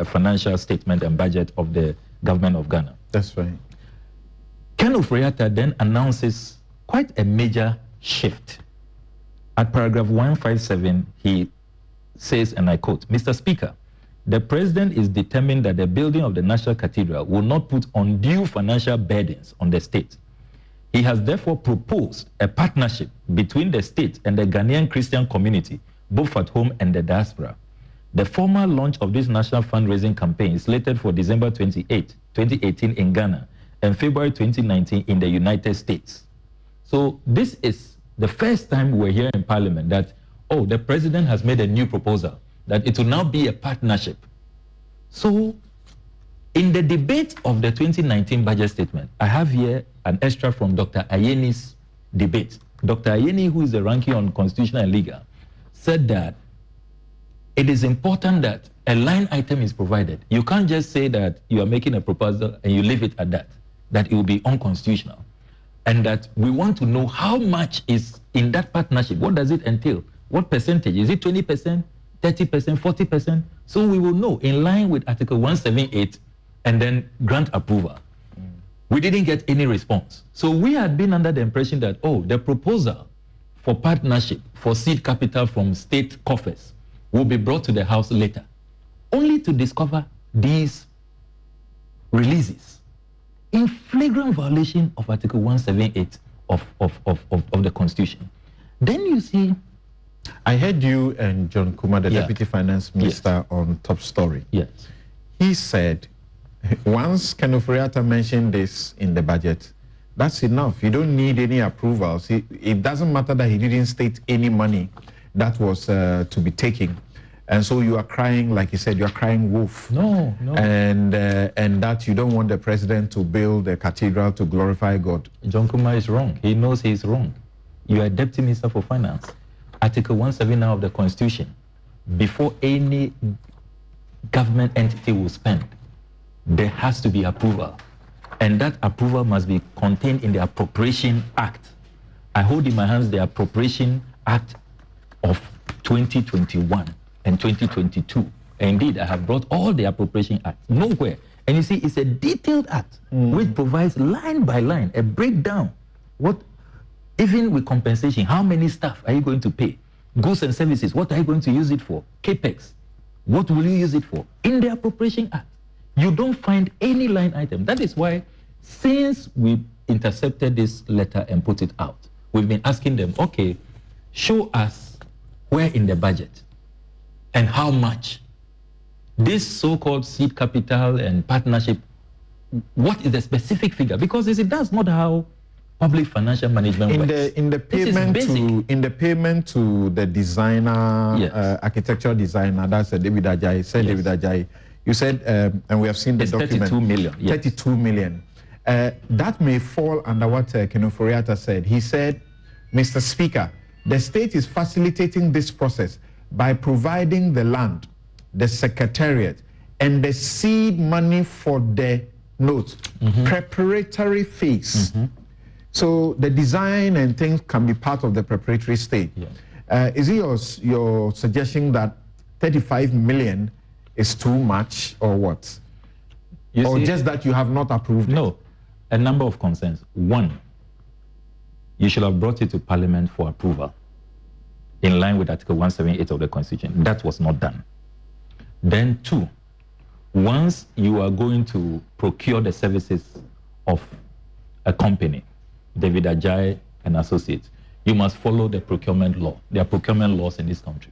financial statement and budget of the government of Ghana. That's right. Ken Ofori-Atta then announces quite a major shift. At paragraph 157, he says, and I quote, "Mr. Speaker, the President is determined that the building of the National Cathedral will not put undue financial burdens on the state. He has therefore proposed a partnership between the state and the Ghanaian Christian community, both at home and the diaspora. The formal launch of this national fundraising campaign is slated for December 28, 2018 in Ghana and February 2019 in the United States." So this is the first time we're here in Parliament that, oh, the President has made a new proposal, that it will now be a partnership. So in the debate of the 2019 budget statement, I have here an extra from Dr. Ayeni's debate. Dr. Ayeni, who is the ranking on constitutional and legal, said that it is important that a line item is provided. You can't just say that you are making a proposal and you leave it at that it will be unconstitutional. And that we want to know how much is in that partnership. What does it entail? What percentage? Is it 20%, 30%, 40%? So we will know in line with Article 178 and then grant approval. We didn't get any response. So we had been under the impression that, oh, the proposal for partnership for seed capital from state coffers will be brought to the House later, only to discover these releases in flagrant violation of Article 178 of the Constitution. Then you see... I heard you and John Kuma, the Deputy Finance Minister, on Top Story. Yes. He said, once Ken Ofori-Atta mentioned this in the budget, that's enough. You don't need any approvals. It doesn't matter that he didn't state any money that was to be taken. And so you are crying, like he said, you are crying wolf. No. And that you don't want the President to build a cathedral to glorify God. John Kuma is wrong. He knows he is wrong. You are Deputy Minister for Finance. Article 179 of the Constitution, before any government entity will spend, there has to be approval. And that approval must be contained in the Appropriation Act. I hold in my hands the Appropriation Act of 2021 and 2022. And indeed, I have brought all the Appropriation Acts. Nowhere. And you see, it's a detailed act which provides line by line a breakdown. Even with compensation, how many staff are you going to pay? Goods and services, what are you going to use it for? CAPEX, what will you use it for? In the Appropriation Act, you don't find any line item. That is why, since we intercepted this letter and put it out, we've been asking them, okay, show us where in the budget and how much this so-called seed capital and partnership, what is the specific figure? Because that's not how public financial management works. In the payment to the designer, yes, architectural designer, that's David Ajayi. Said yes. David Ajayi. You said, and we have seen the document. 32 million. Yes. 32 million. That may fall under what Ken Ofori-Atta said. He said, Mr. Speaker, the state is facilitating this process by providing the land, the secretariat, and the seed money for the note, preparatory phase. So the design and things can be part of the preparatory stage. Yeah. Is it your suggestion that 35 million is too much, or what? Or just that you have not approved it? No, a number of concerns. One, you should have brought it to Parliament for approval in line with Article 178 of the Constitution. That was not done. Then two, once you are going to procure the services of a company, David Ajayi and Associates, you must follow the procurement law. There are procurement laws in this country.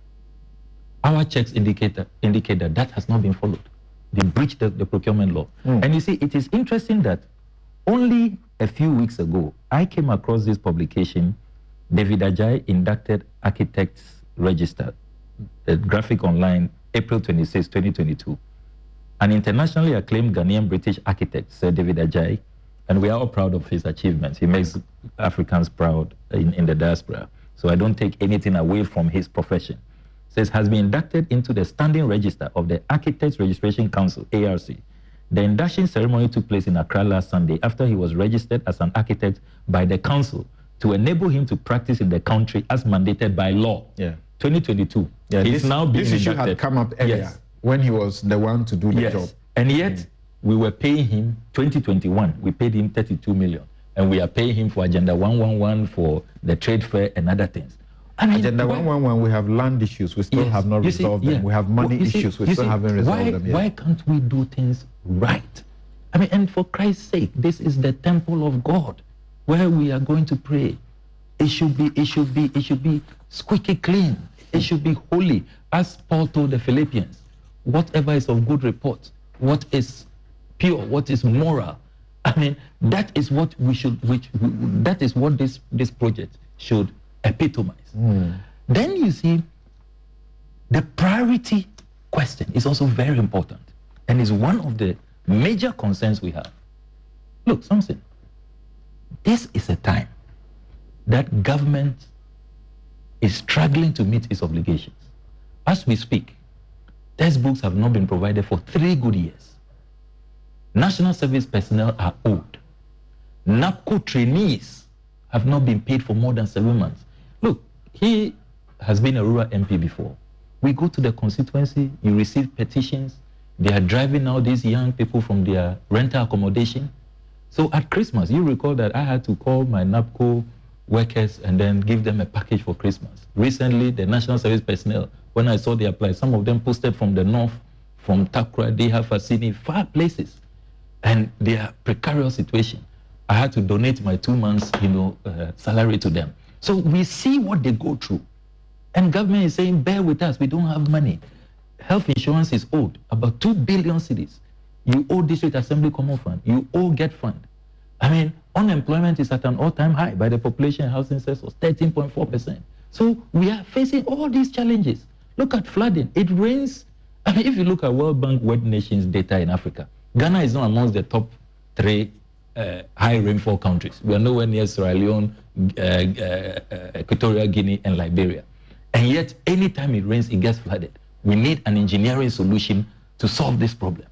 Our checks indicate that has not been followed. They breached the procurement law. And you see, it is interesting that only a few weeks ago, I came across this publication, David Ajayi Inducted Architects Register, a graphic online, April 26, 2022. An internationally acclaimed Ghanaian British architect, Sir David Ajayi, and we are all proud of his achievements. He makes Africans proud in the diaspora. So I don't take anything away from his profession. Says, has been inducted into the standing register of the Architects Registration Council, ARC. The induction ceremony took place in Accra last Sunday after he was registered as an architect by the council to enable him to practice in the country as mandated by law. 2022, Yeah, He's now being this issue inducted. had come up earlier when he was the one to do the job. And yet, we were paying him, 2021, we paid him 32 million. And we are paying him for Agenda 111, for the trade fair and other things. I mean, Agenda 111, we have land issues, we still have not resolved them. We have money issues, we still haven't resolved them yet. Why can't we do things right? I mean, and for Christ's sake, this is the temple of God where we are going to pray. It should be squeaky clean. It should be holy. As Paul told the Philippians, whatever is of good report, what is pure, what is moral. I mean, that is what we should, that is what this project should epitomize. Then you see, the priority question is also very important and is one of the major concerns we have. Look, something. This is a time that government is struggling to meet its obligations. As we speak, textbooks have not been provided for 3 good years. National service personnel are owed. NAPCO trainees have not been paid for more than 7 months. Look, he has been a rural MP before. We go to the constituency, you receive petitions. They are driving out these young people from their rental accommodation. So at Christmas, you recall that I had to call my NAPCO workers and then give them a package for Christmas. Recently, the national service personnel, when I saw they apply, some of them posted from the north, from Takra, they have Fasini, far places. And they are precarious situation. I had to donate my 2 months, salary to them. So we see what they go through. And government is saying, bear with us, we don't have money. Health insurance is owed, about 2 billion cedis. You owe District Assembly Common Fund, you owe Get Fund. I mean, unemployment is at an all-time high by the population and housing census, 13.4%. So we are facing all these challenges. Look at flooding. It rains. I mean, if you look at World Bank World Nations data in Africa, Ghana is not amongst the top 3 high rainfall countries. We are nowhere near Sierra Leone, Equatorial Guinea, and Liberia. And yet, anytime it rains, it gets flooded. We need an engineering solution to solve this problem.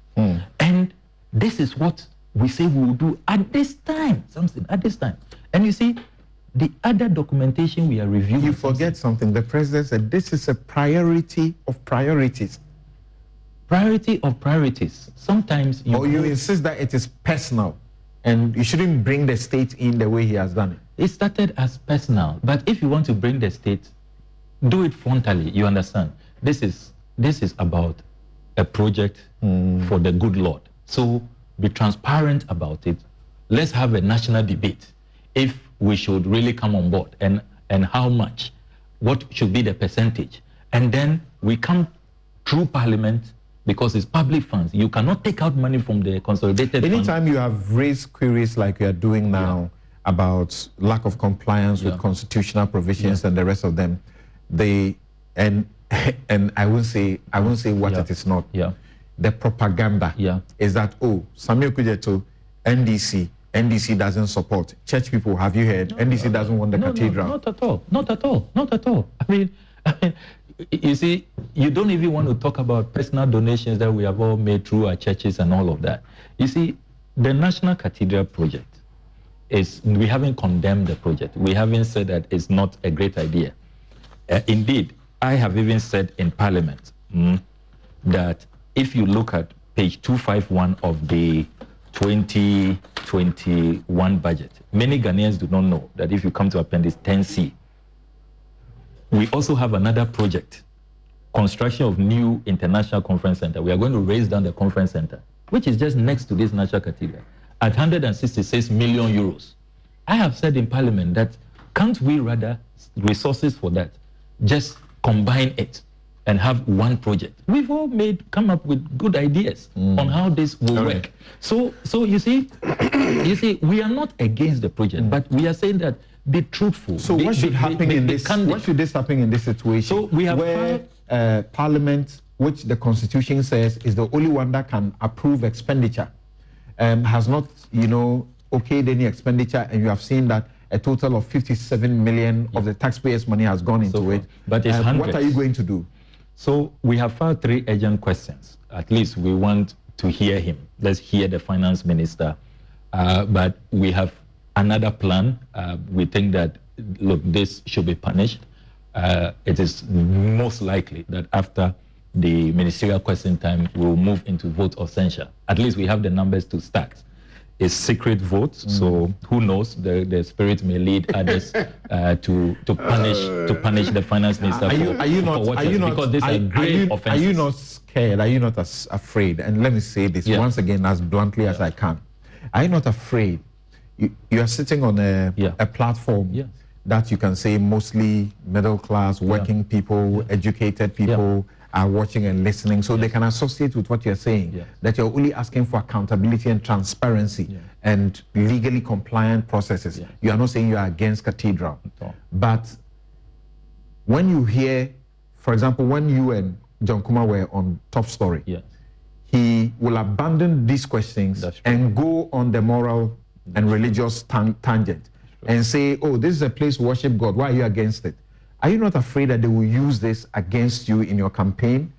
And this is what we say we will do at this time, at this time. And you see, the other documentation we are reviewing. You forget something. The president said this is a priority of priorities. Priority of priorities. Sometimes you insist that it is personal and you shouldn't bring the state in the way he has done it. It started as personal, but if you want to bring the state, do it frontally. You understand? This is about a project for the good Lord. So be transparent about it. Let's have a national debate if we should really come on board and how much, what should be the percentage. And then we come through Parliament because it's public funds. You cannot take out money from the consolidated fund. Anytime you have raised queries like you are doing now about lack of compliance with constitutional provisions and the rest of them, and I won't say what it is not. The propaganda is that, Samuel Kujeto, NDC doesn't support. Church people, have you heard? NDC doesn't want the cathedral. Not at all. Not at all. Not at all. I mean, you see, you don't even want to talk about personal donations that we have all made through our churches and all of that. You see, the National Cathedral project we haven't condemned the project. We haven't said that it's not a great idea. Indeed, I have even said in Parliament that if you look at page 251 of the 2021 budget, many Ghanaians do not know that if you come to Appendix 10C, we also have another project, construction of new international conference center. We are going to raise down the conference center, which is just next to this National Cathedral, at 166 million euros. I have said in Parliament that can't we rather resources for that, just combine it and have one project. We've all come up with good ideas on how this will work. So you see, we are not against the project, but we are saying that be truthful. So what should happen in this? What should this happen in this situation? So we have where Parliament, which the Constitution says is the only one that can approve expenditure, has not, okayed any expenditure, and you have seen that a total of 57 million of the taxpayers' money has gone into it. But it's what are you going to do? So we have filed 3 urgent questions. At least we want to hear him. Let's hear the finance minister. But we have another plan. We think that, look, this should be punished. it is most likely that after the ministerial question time, we'll move into vote of censure. At least we have the numbers to start. It's secret vote, so who knows? The spirit may lead others to punish the finance minister because these are grave offenses. Are you not scared? Are you not afraid? And let me say this once again as bluntly as I can. Are you not afraid? You are sitting on a platform that you can say mostly middle class, working people, educated people are watching and listening, so they can associate with what you're saying, that you're only asking for accountability and transparency and legally compliant processes. You are not saying you are against Cathedral. But when you hear, for example, when you and John Kuma were on Top Story, he will abandon these questions and go on the moral and religious tangent and say, oh, this is a place to worship God. Why are you against it? Are you not afraid that they will use this against you in your campaign,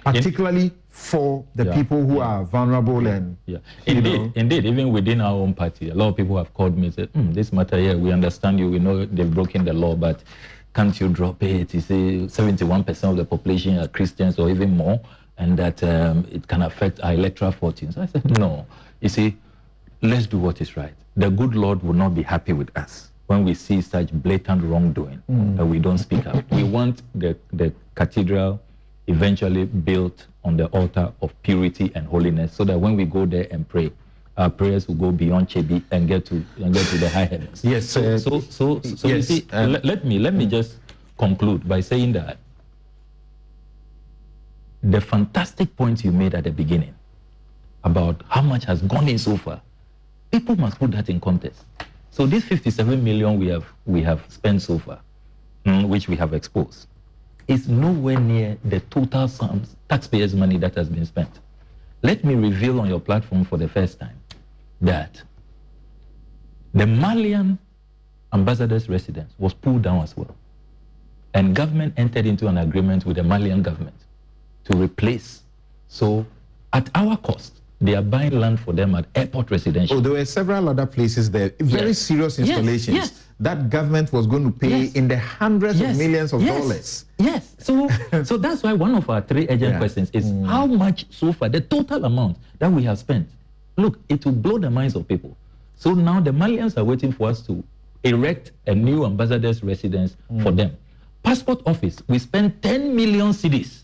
particularly for the people who are vulnerable and Indeed, even within our own party, a lot of people have called me and said, this matter here, we understand you, we know they've broken the law, but can't you drop it? You say 71% of the population are Christians or even more, and that it can affect our electoral fortunes. I said, no. You see, let's do what is right. The good Lord will not be happy with us when we see such blatant wrongdoing that we don't speak up. We want the cathedral eventually built on the altar of purity and holiness, so that when we go there and pray, our prayers will go beyond Chebi and get to the high heavens. Yes. So you see, let me just conclude by saying that the fantastic point you made at the beginning about how much has gone in so far, people must put that in context. So this 57 million we have spent so far, which we have exposed, is nowhere near the total sums, taxpayers' money that has been spent. Let me reveal on your platform for the first time that the Malian ambassador's residence was pulled down as well. And government entered into an agreement with the Malian government to replace. So at our cost, they are buying land for them at airport residential. Oh, there were several other places there, very serious installations that government was going to pay in the hundreds of millions of dollars. Yes, so that's why one of our three urgent questions is how much so far, the total amount that we have spent. Look, it will blow the minds of people. So now the Malians are waiting for us to erect a new ambassador's residence for them. Passport office, we spent 10 million cedis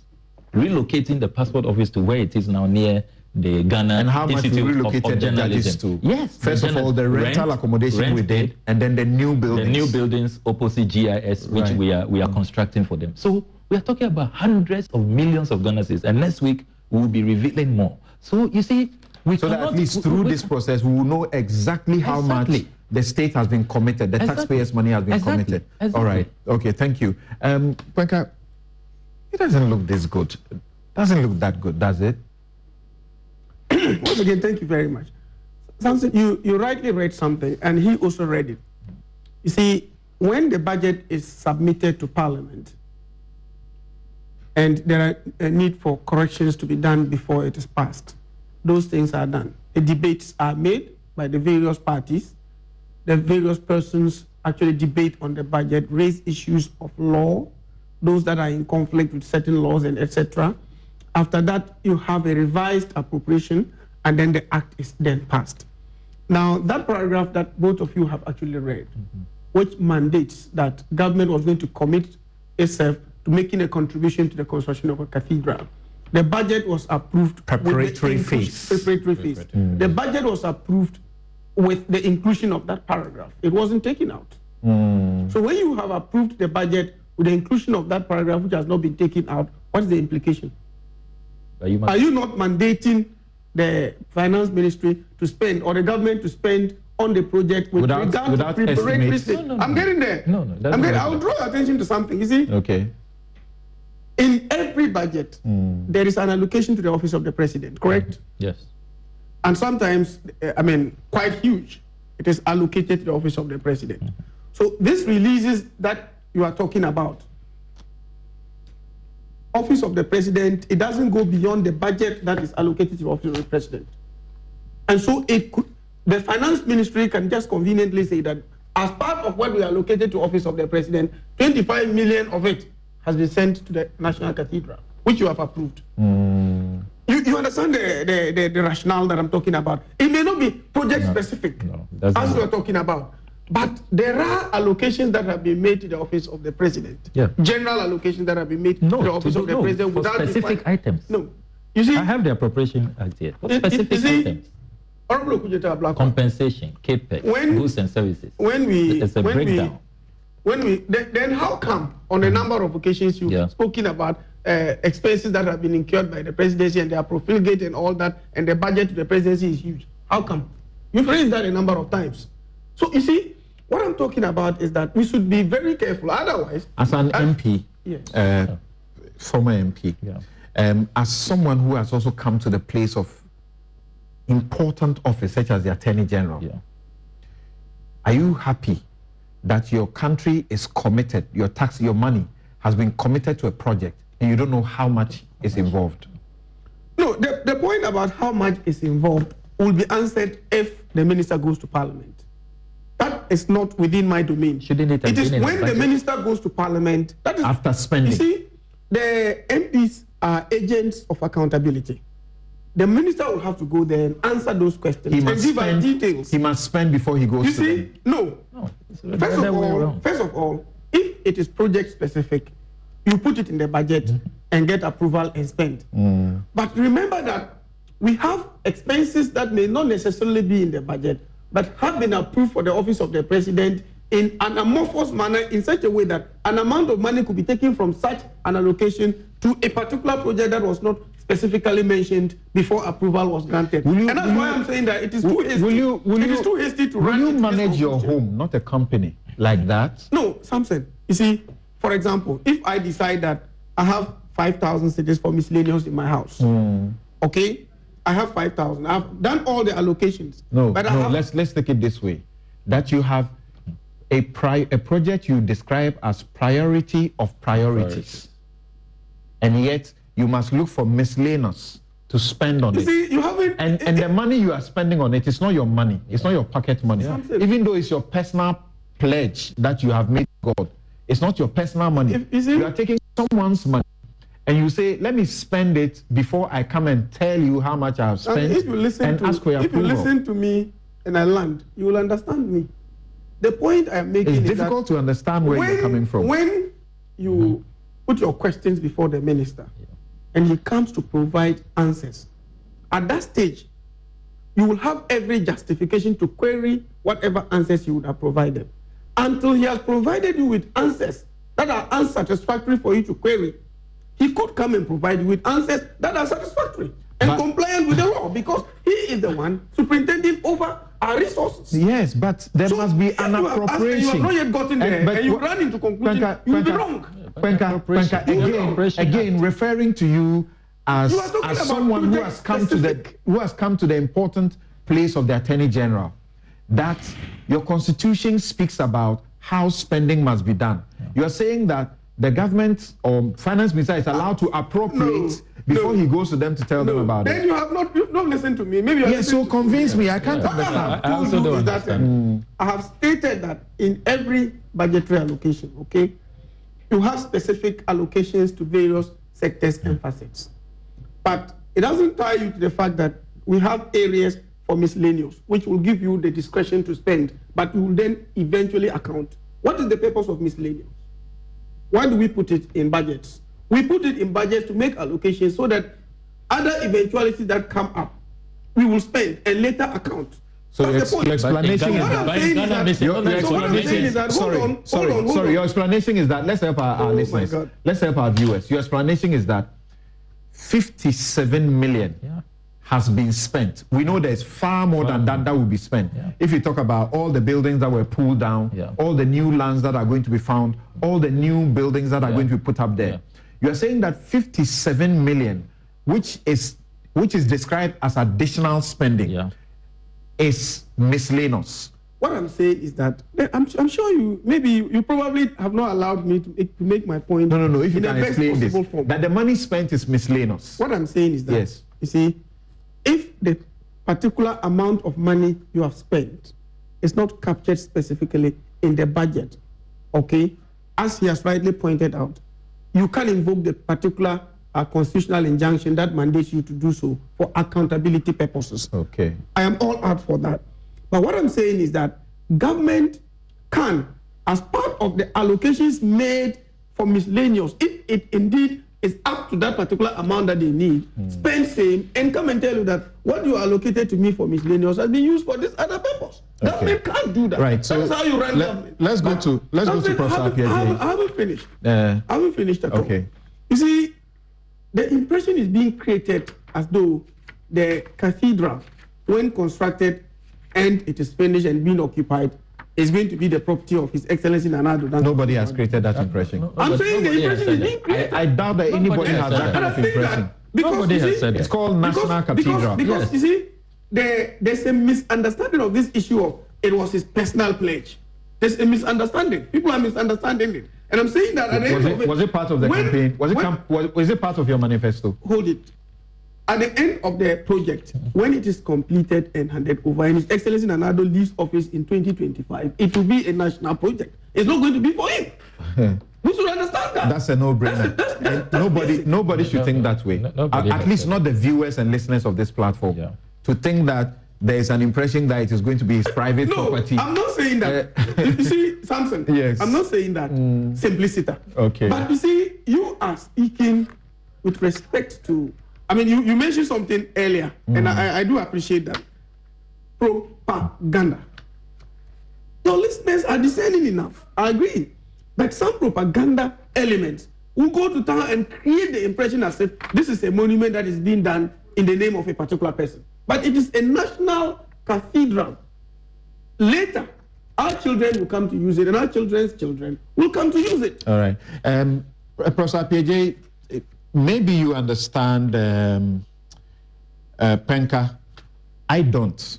relocating the passport office to where it is now near the Ghana and how Institute much we relocated of Journalism. To? Yes. First of all, the rental accommodation we did, and then the new buildings. The new buildings opposite GIS, which we are constructing for them. So we are talking about hundreds of millions of Ghana cedis, and next week we will be revealing more. So you see, so that at least through this process, we will know exactly how much the state has been committed, the taxpayers' money has been committed. All right. Okay, thank you. Kwenka, it doesn't look this good. It doesn't look that good, does it? Once again, thank you very much. Samson, you rightly read something, and he also read it. You see, when the budget is submitted to Parliament, and there are a need for corrections to be done before it is passed, those things are done. The debates are made by the various parties. The various persons actually debate on the budget, raise issues of law, those that are in conflict with certain laws and etc. After that, you have a revised appropriation, and then the act is then passed. Now, that paragraph that both of you have actually read, which mandates that government was going to commit itself to making a contribution to the construction of a cathedral. The budget was approved. Preparatory phase. The budget was approved with the inclusion of that paragraph. It wasn't taken out. So when you have approved the budget with the inclusion of that paragraph, which has not been taken out, what is the implication? Are you not mandating the finance ministry to spend, or the government to spend on the project without preparatory stage? I'm getting there. I'll draw your attention to something. You see? Okay. In every budget, there is an allocation to the office of the president, correct? Yes. And sometimes, quite huge, it is allocated to the office of the president. So this releases that you are talking about, office of the president, it doesn't go beyond the budget that is allocated to the office of the president. And so the finance ministry can just conveniently say that as part of what we allocated to office of the president, 25 million of it has been sent to the National Cathedral, which you have approved. You understand the rationale that I'm talking about? It may not be project specific, as we are talking about, but there are allocations that have been made to the office of the president. Yeah. General allocations that have been made to the office of the president without specific items. No. You see, I have the appropriation act here. What specific items? Compensation, CAPEX, goods and services. It's a breakdown. Then how come on a number of occasions you've spoken about expenses that have been incurred by the presidency and they are profligate and all that, and the budget to the presidency is huge? How come? You've raised that a number of times. So you see, what I'm talking about is that we should be very careful. Otherwise, as an MP, former MP, as someone who has also come to the place of important office such as the Attorney General, are you happy that your country is committed, your money has been committed to a project and you don't know how much is involved? No, the point about how much is involved will be answered if the minister goes to Parliament. That is not within my domain. Shouldn't it is when the minister goes to Parliament, that is after spending. You see, the MPs are agents of accountability. The minister will have to go there and answer those questions and give us details. He must spend before he goes to them. No. First of all, if it is project specific, you put it in the budget and get approval and spend. But remember that we have expenses that may not necessarily be in the budget, but have been approved for the office of the president in an amorphous manner, in such a way that an amount of money could be taken from such an allocation to a particular project that was not specifically mentioned before approval was granted. And that's why I'm saying that it is too hasty. It is too hasty to run. Will you manage your home, not a company, like that? No, Samson. You see, for example, if I decide that I have 5,000 cedis for miscellaneous in my house, okay, I have 5,000. I've done all the allocations. Let's take it this way: that you have a project you describe as priority of priorities, and yet you must look for miscellaneous to spend on it. See, you haven't, and the money you are spending on it is not your money. It's not your pocket money. Even though it's your personal pledge that you have made to God, it's not your personal money. You are taking someone's money, and you say, "Let me spend it before I come and tell you how much I have spent." If you listen if you listen to me and I land, you will understand me. The point I'm making is difficult to understand where you're coming from. When you put your questions before the minister, and he comes to provide answers, at that stage, you will have every justification to query whatever answers he would have provided. Until he has provided you with answers that are unsatisfactory for you to query, he could come and provide you with answers that are satisfactory and compliant with the law, because he is the one superintending over our resources. Yes, but there must be an appropriation. You have not yet gotten there, and you run into conclusion, you will be wrong. Again, referring to you as someone who has come to the important place of the Attorney General, that your constitution speaks about how spending must be done. You are saying that the government or finance minister is allowed to appropriate before he goes to them to tell them about it. Then you've not listened to me. Maybe yes, so convince me. I can't understand. I also don't understand. I have stated that in every budgetary allocation, okay, you have specific allocations to various sectors and facets. But it doesn't tie you to the fact that we have areas for miscellaneous, which will give you the discretion to spend, but you will then eventually account. What is the purpose of miscellaneous? Why do we put it in budgets? We put it in budgets to make allocations so that other eventualities that come up, we will spend and later account. So your explanation is that your explanation is that, let's help our listeners, let's help our viewers. Your explanation is that 57 million has been spent. We know there's far more than that will be spent. If you talk about all the buildings that were pulled down, all the new lands that are going to be found, all the new buildings that are going to be put up there, you are saying that 57 million, which is described as additional spending, is miscellaneous. What I'm saying is that I'm sure you probably have not allowed me to make my point. No. If you can explain this, that the money spent is miscellaneous. What I'm saying is that you see, if the particular amount of money you have spent is not captured specifically in the budget, okay, as he has rightly pointed out, you can invoke the particular constitutional injunction that mandates you to do so for accountability purposes. Okay. I am all out for that. But what I'm saying is that government can, as part of the allocations made for miscellaneous, if it indeed is up to that particular amount that they need, spend same and come and tell you that what you allocated to me for miscellaneous has been used for this other purpose. Okay. Government can't do that. Right. So that's how you run government. Let's go to Professor Appiah. I haven't finished. I haven't finished at all. Okay. You see, the impression is being created as though the cathedral, when constructed and it is finished and being occupied, is going to be the property of His Excellency Nana Addo. Nobody has created that impression. I'm saying the impression is being created. I doubt that anybody has that kind of impression. Nobody has said it's called National Cathedral. Because you see, there's a misunderstanding of this issue of it was his personal pledge. There's a misunderstanding. People are misunderstanding it. And I'm saying that at the end of it... Was it part of the campaign? Was it part of your manifesto? Hold it. At the end of the project, when it is completed and handed over, and His Excellency Nana Addo leaves office in 2025, it will be a national project. It's not going to be for him. We should understand that. That's a no-brainer. Nobody should think that way. At least not the viewers and listeners of this platform. Yeah. To think that there is an impression that it is going to be his private property. I'm not saying that. You see, Samson, yes. I'm not saying that simpliciter. Okay. But you see, you are speaking with respect to, I mean, you mentioned something earlier, and I do appreciate that. Propaganda. Your listeners are discerning enough. I agree. But some propaganda elements will go to town and create the impression as if this is a monument that is being done in the name of a particular person. But it is a national cathedral. Later, our children will come to use it, and our children's children will come to use it. All right. Professor Appiah, maybe you understand Penka. I don't.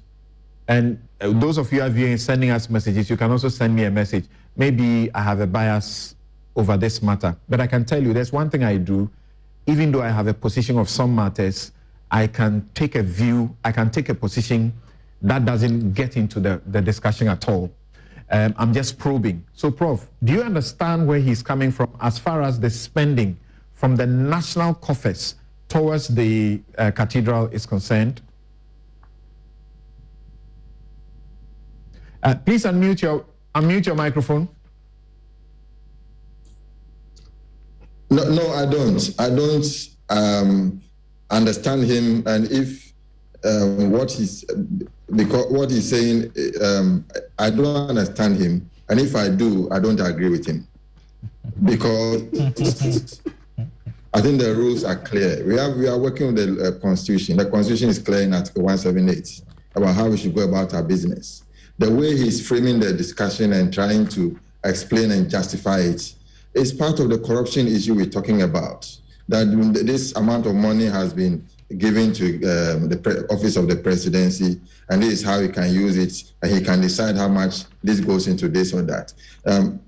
And those of you who are viewing, sending us messages, you can also send me a message. Maybe I have a bias over this matter. But I can tell you, there's one thing I do. Even though I have a position of some matters, I can take a view, I can take a position that doesn't get into the discussion at all. I'm just probing. So, Prof, do you understand where he's coming from as far as the spending from the national coffers towards the cathedral is concerned? Please unmute your microphone. No, I don't. I don't understand him, and if what he's saying, I don't understand him, and if I do, I don't agree with him, because I think the rules are clear. We are working with the Constitution. The Constitution is clear in Article 178 about how we should go about our business. The way he's framing the discussion and trying to explain and justify it is part of the corruption issue we're talking about. That this amount of money has been given to the office of the presidency, and this is how he can use it, and he can decide how much this goes into this or that.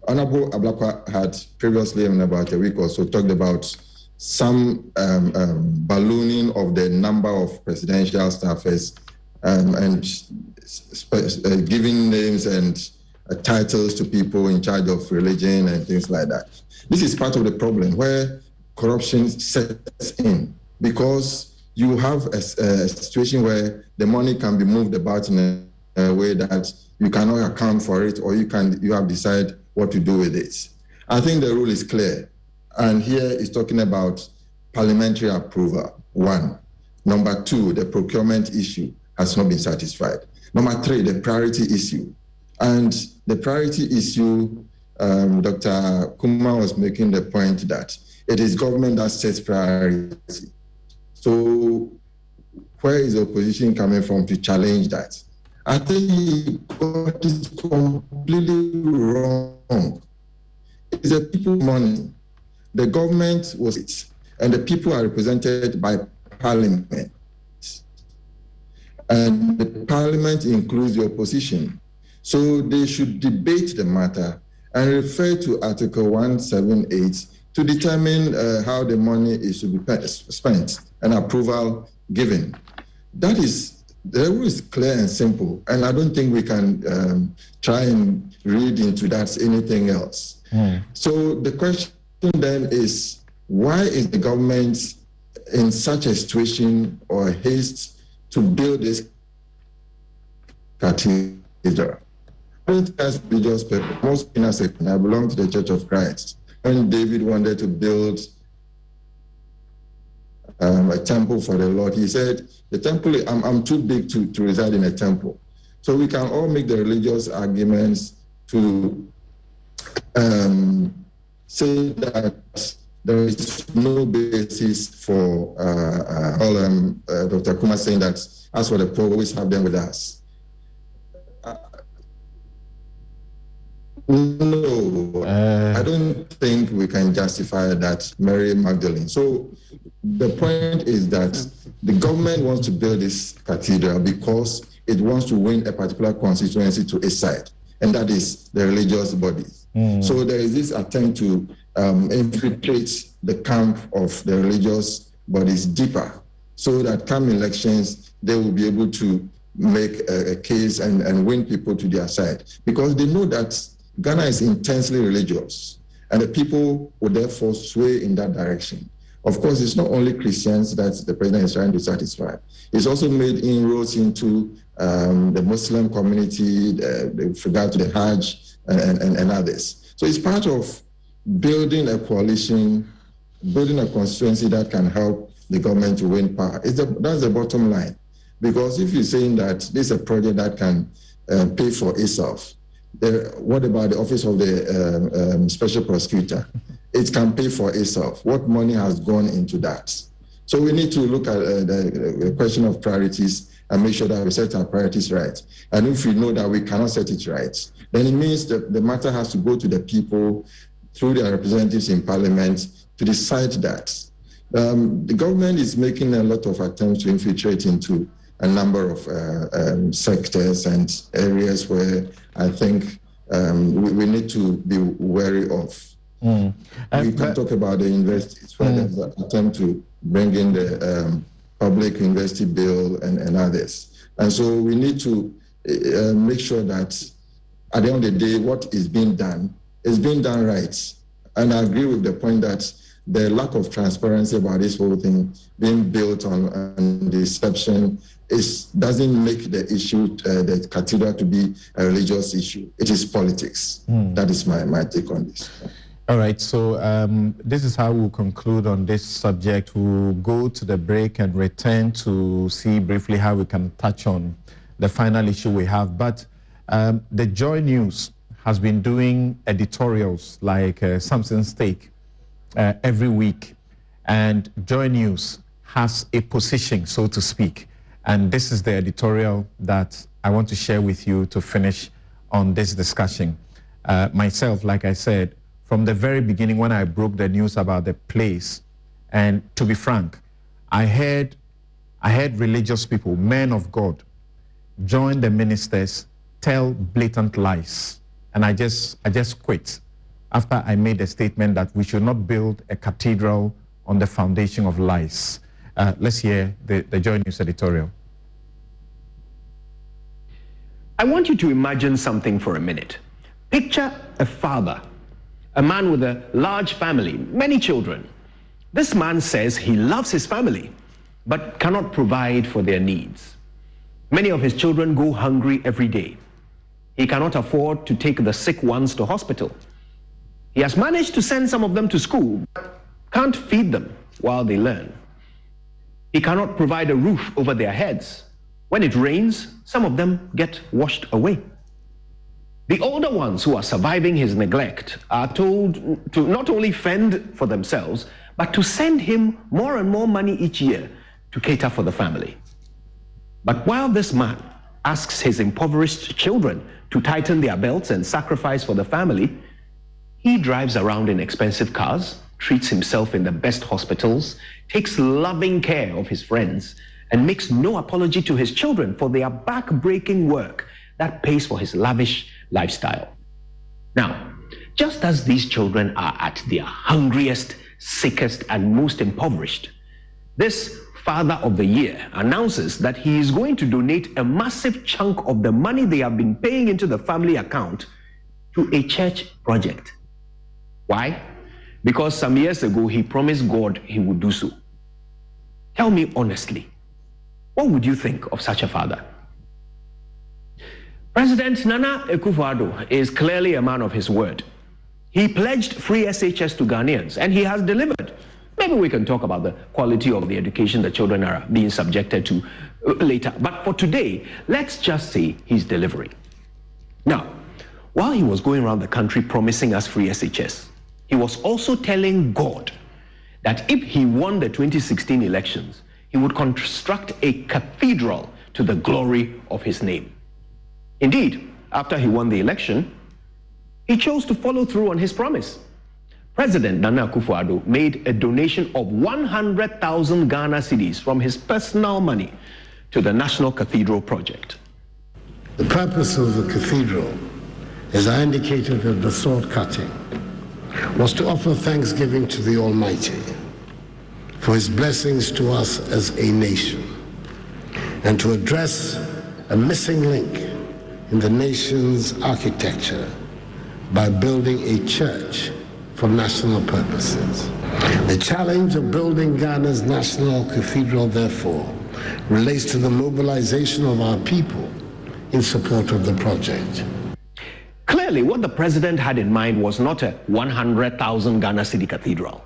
Honorable Ablakwa had previously, in about a week or so, talked about some ballooning of the number of presidential staffers and giving names and titles to people in charge of religion and things like that. This is part of the problem where corruption sets in, because you have a situation where the money can be moved about in a way that you cannot account for it, or you have decided what to do with it. I think the rule is clear, and here is talking about parliamentary approval, one. Number two, the procurement issue has not been satisfied. Number three, the priority issue. And the priority issue, Dr. Kuma was making the point that it is government that sets priority. So where is the opposition coming from to challenge that? I think he got it completely wrong. It's a people's money. The government was it, and the people are represented by parliament. And the parliament includes the opposition. So they should debate the matter and refer to Article 178 to determine how the money is to be spent and approval given. That is the rule is clear and simple, and I don't think we can try and read into that anything else. So the question then is, why is the government in such a situation or haste to build this cathedral? I don't think that's religious purpose. Most innocent, I belong to the Church of Christ. When David wanted to build a temple for the Lord, he said, the temple, I'm too big to reside in a temple. So we can all make the religious arguments to say that there is no basis for Dr. Kuma saying that as for the poor, we always have them with us. No, I don't think we can justify that, Mary Magdalene. So the point is that the government wants to build this cathedral because it wants to win a particular constituency to its side, and that is the religious bodies. So there is this attempt to infiltrate the camp of the religious bodies deeper, so that come elections, they will be able to make a case and win people to their side, because they know that Ghana is intensely religious, and the people will therefore sway in that direction. Of course, it's not only Christians that the president is trying to satisfy. It's also made inroads into the Muslim community, with regard to the Hajj and others. So it's part of building a coalition, building a constituency that can help the government to win power. That's the bottom line. Because if you're saying that this is a project that can pay for itself, what about the office of the special prosecutor? It can pay for itself. What money has gone into that? So we need to look at the question of priorities and make sure that we set our priorities right. And if we know that we cannot set it right, then it means that the matter has to go to the people through their representatives in parliament to decide that. The government is making a lot of attempts to infiltrate into a number of sectors and areas where I think we need to be wary of. We can talk about the universities, where there's an attempt to bring in the public university bill and others. And so we need to make sure that at the end of the day, what is being done right. And I agree with the point that the lack of transparency about this whole thing being built on deception doesn't make the issue, the cathedral, to be a religious issue. It is politics. That is my take on this. All right, so this is how we'll conclude on this subject. We'll go to the break and return to see briefly how we can touch on the final issue we have. But the Joy News has been doing editorials like Samson's Take every week. And Joy News has a position, so to speak. And this is the editorial that I want to share with you to finish on this discussion. Myself, like I said, from the very beginning when I broke the news about the place, and to be frank, I heard religious people, men of God, join the ministers, tell blatant lies. And I just quit after I made a statement that we should not build a cathedral on the foundation of lies. Let's hear the Joy News editorial. I want you to imagine something for a minute. Picture a father, a man with a large family, many children. This man says he loves his family, but cannot provide for their needs. Many of his children go hungry every day. He cannot afford to take the sick ones to hospital. He has managed to send some of them to school, but can't feed them while they learn. He cannot provide a roof over their heads. When it rains, some of them get washed away. The older ones who are surviving his neglect are told to not only fend for themselves, but to send him more and more money each year to cater for the family. But while this man asks his impoverished children to tighten their belts and sacrifice for the family, he drives around in expensive cars, treats himself in the best hospitals, takes loving care of his friends, and makes no apology to his children for their back-breaking work that pays for his lavish lifestyle. Now, just as these children are at their hungriest, sickest, and most impoverished, this Father of the Year, announces that he is going to donate a massive chunk of the money they have been paying into the family account to a church project. Why? Because some years ago he promised God he would do so. Tell me honestly, what would you think of such a father? President Nana Akufo-Addo is clearly a man of his word. He pledged free SHS to Ghanaians, and he has delivered. Maybe we can talk about the quality of the education the children are being subjected to later. But for today, let's just say he's delivering. Now, while he was going around the country promising us free SHS, he was also telling God that if he won the 2016 elections, he would construct a cathedral to the glory of his name. Indeed, after he won the election, he chose to follow through on his promise. President Nana Akufo-Addo made a donation of 100,000 Ghana cedis from his personal money to the National Cathedral project. The purpose of the cathedral, as I indicated at the sword cutting, was to offer thanksgiving to the Almighty for his blessings to us as a nation, and to address a missing link in the nation's architecture by building a church for national purposes. The challenge of building Ghana's national cathedral, therefore, relates to the mobilization of our people in support of the project. Clearly, what the president had in mind was not a 100,000 Ghana cedi cathedral.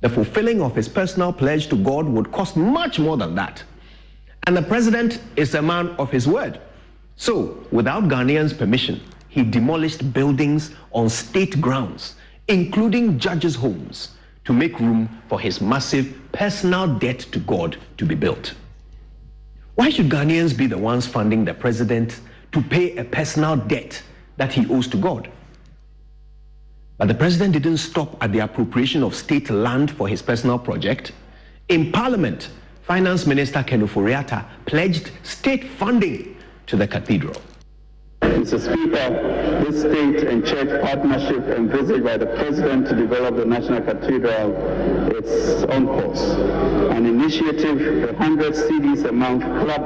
The fulfilling of his personal pledge to God would cost much more than that. And the president is a man of his word. So, without Ghanaians' permission, he demolished buildings on state grounds, including judges' homes, to make room for his massive personal debt to God to be built. Why should Ghanaians be the ones funding the president to pay a personal debt that he owes to God? But the president didn't stop at the appropriation of state land for his personal project. In Parliament, Finance Minister Ken Ofori-Atta pledged state funding to the cathedral. Mr. Speaker, this state and church partnership envisaged by the President to develop the National Cathedral is on course. An initiative, the 100 cedis a month club,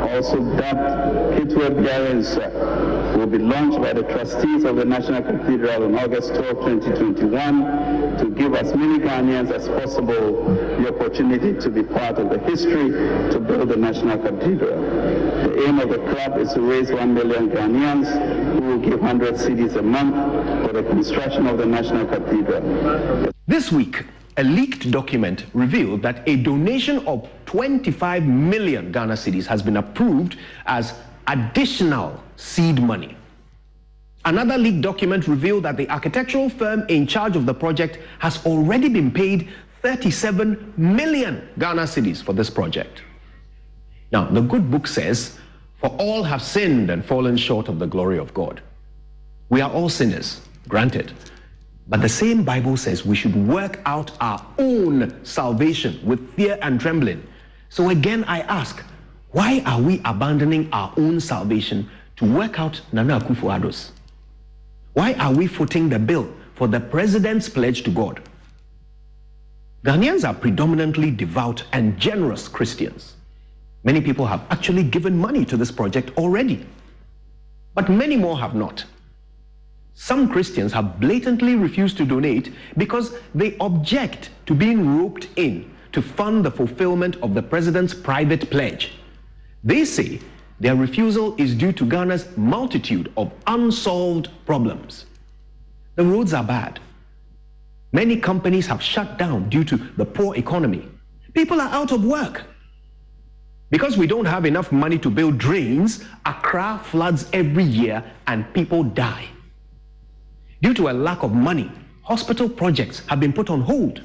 also dubbed Kitwe Biarensa, will be launched by the trustees of the National Cathedral on August 12, 2021, to give as many Ghanaians as possible the opportunity to be part of the history to build the National Cathedral. The aim of the club is to raise 1 million Ghanaians who will give 100 cedis a month for the construction of the National Cathedral. This week, a leaked document revealed that a donation of 25 million Ghana cedis has been approved as additional seed money. Another leaked document revealed that the architectural firm in charge of the project has already been paid 37 million Ghana cedis for this project. Now, the good book says, "For all have sinned and fallen short of the glory of God." We are all sinners, granted. But the same Bible says we should work out our own salvation with fear and trembling. So again, I ask, why are we abandoning our own salvation to work out Nana Akufo-Addo's? Why are we footing the bill for the president's pledge to God? Ghanaians are predominantly devout and generous Christians. Many people have actually given money to this project already, but many more have not. Some Christians have blatantly refused to donate because they object to being roped in to fund the fulfillment of the president's private pledge. They say their refusal is due to Ghana's multitude of unsolved problems. The roads are bad. Many companies have shut down due to the poor economy. People are out of work. Because we don't have enough money to build drains, Accra floods every year and people die. Due to a lack of money, hospital projects have been put on hold.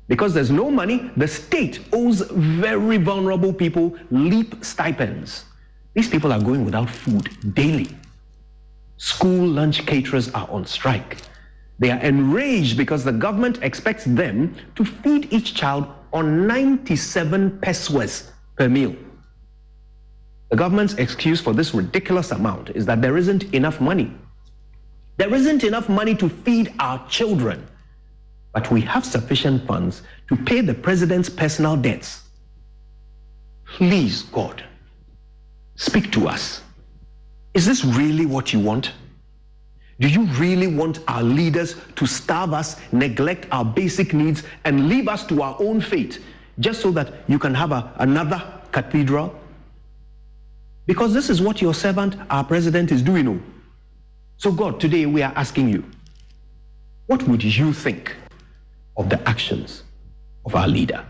Because there's no money, the state owes very vulnerable people LEAP stipends. These people are going without food daily. School lunch caterers are on strike. They are enraged because the government expects them to feed each child on 97 pesos per meal. The government's excuse for this ridiculous amount is that there isn't enough money. There isn't enough money to feed our children, but we have sufficient funds to pay the president's personal debts. Please, God, speak to us. Is this really what you want? Do you really want our leaders to starve us, neglect our basic needs, and leave us to our own fate just so that you can have another cathedral? Because this is what your servant, our president, is doing. Oh. So God, today we are asking you, what would you think of the actions of our leader?